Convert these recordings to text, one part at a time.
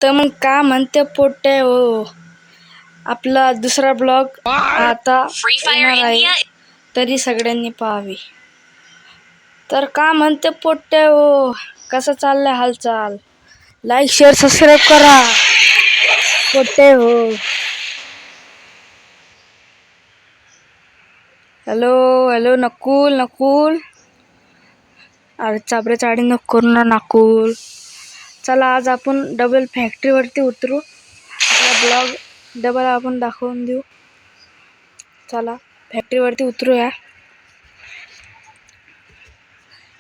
तर मग का म्हणते पोट्टे हो, आपला दुसरा ब्लॉग आता येणार आहे, तरी सगळ्यांनी पाहावे. तर का म्हणते पोट्टे हो, कसं चाललंय हालचाल, लाईक शेअर सबस्क्राईब करा पोट्टे हो. हॅलो हॅलो नकुल, अरे चाबरे चाडी नको करू ना नकुल. चला आज आपण डबल फॅक्टरीवरती उतरू, आपला ब्लॉग डबल आपण दाखवून देऊ. चला फॅक्टरीवरती उतरूया,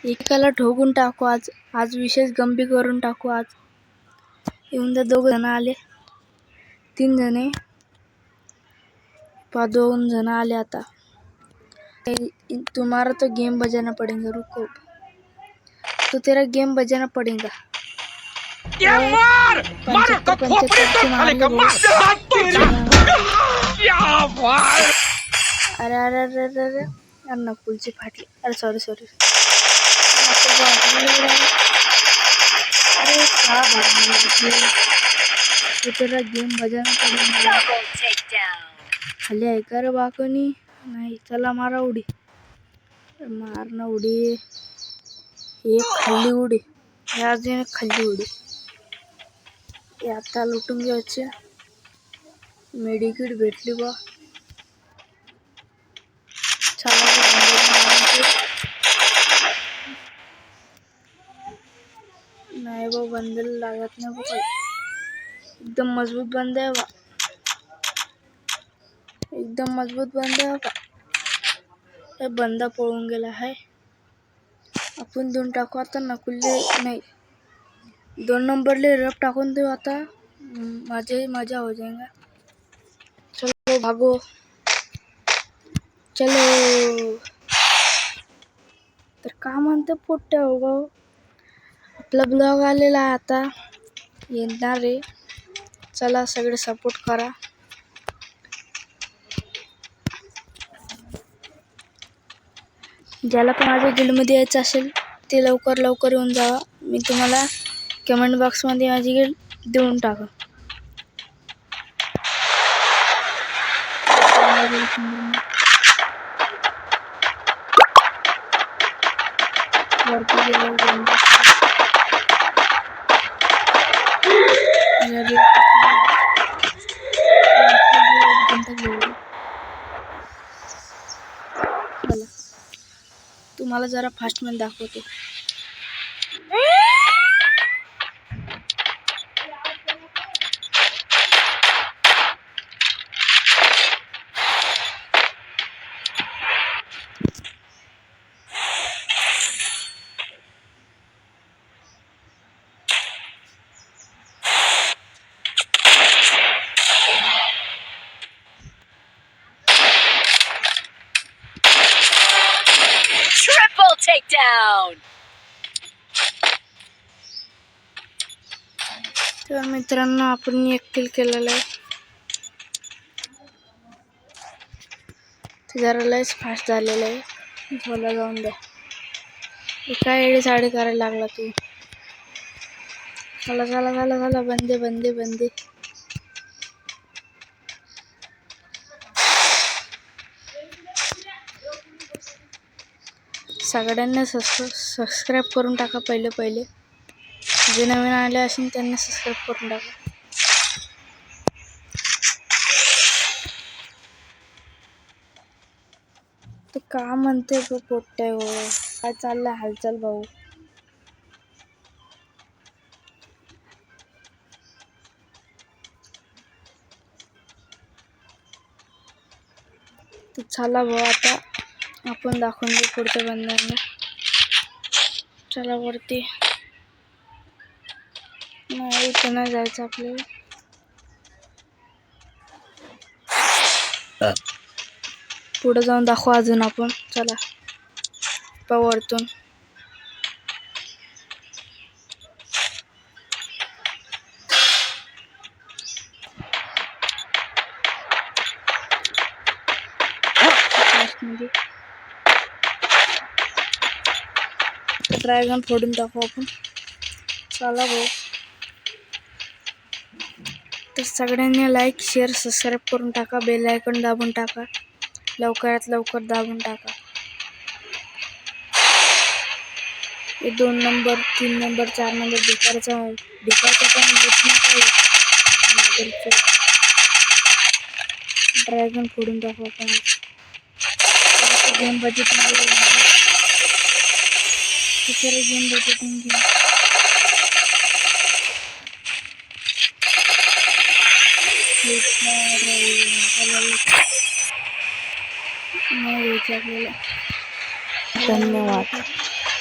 एकाला ठोकून टाकू. आज विशेष गंभीर करून टाकू. आज येऊन तर 2 जण आले, 3 जणे, 2 जण आले. आता तुम्हारा तो गेम बजाना पड़ेगा, रुको तो तेरा गेम बजाना पड़ेगा. अरे नकुलची फाटली. अरे सॉरी अरे तो तेरा गेम बजाना पड़ेगा. खाली आहे का रे बाकोनी? नाही. चला मारा उडी, मारणं उडी. एक खाल्ली उडी, अजून एक खाल्ली उडी. आता लुटून घ्यायचे. मेडिकिट भेटली बा. चला नाही बा, बंदल लागत नाही बा. एकदम मजबूत बंद आहे बा, एकदम मजबूत बंद आहे बा. हे बंदा पळून गेला आहे. आपण 2 टाकू आता. नकुलले नाही, 2 नंबरले रफ टाकून देऊ आता. मजा हो जाएगा. चलो भागो, चलो. तर का म्हणते पोट्टे हो, आपला ब्लॉग आलेला आहे आता, येणार रे. चला सगळे सपोर्ट करा. ज्याला पण माझ्या गिल्डमध्ये यायचं असेल ते लवकर येऊन जावा. मी तुम्हाला कमेंट बॉक्समध्ये माझी गिल्ड देऊन टाका. तुम्हाला जरा फास्ट मध्ये दाखवते. Takedown. तर मित्रांनो, आपण 1 किल केलेलं आहे. ते जरा लयच फास्ट झालेलं आहे. मला जाऊन द्या. काय एडी साडी करायला लागला तू. चला बंदे. सगळ्यांना सबस्क्राईब करून टाका. पहिले जे नवीन आले असेल त्यांना सबस्क्राईब करून टाका. तर का म्हणते पोट्टे हो, काय चाललंय हालचाल भाऊ. तर चला भाऊ, आता आपण दाखवून देऊ पुढच्या बंद्यांना. चला वरती. नाही, इथं नाही जायचं आपल्याला. पुढे जाऊन दाखवू अजून आपण. चला वरतून. ड्रॅगन फोडून टाकू आपण. चला भाऊ. तर सगळ्यांनी लाईक शेअर सबस्क्राईब करून टाका, बेल आयकॉन दाबून टाका, लवकरात लवकर दाबून टाका. हे 2 नंबर 3 नंबर 4 नंबर भिकारचा पण ड्रॅगन फोडून टाकू आपण. गेम बजेट गेम बजेट धन्यवाद.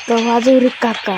तर वाजव रे काका.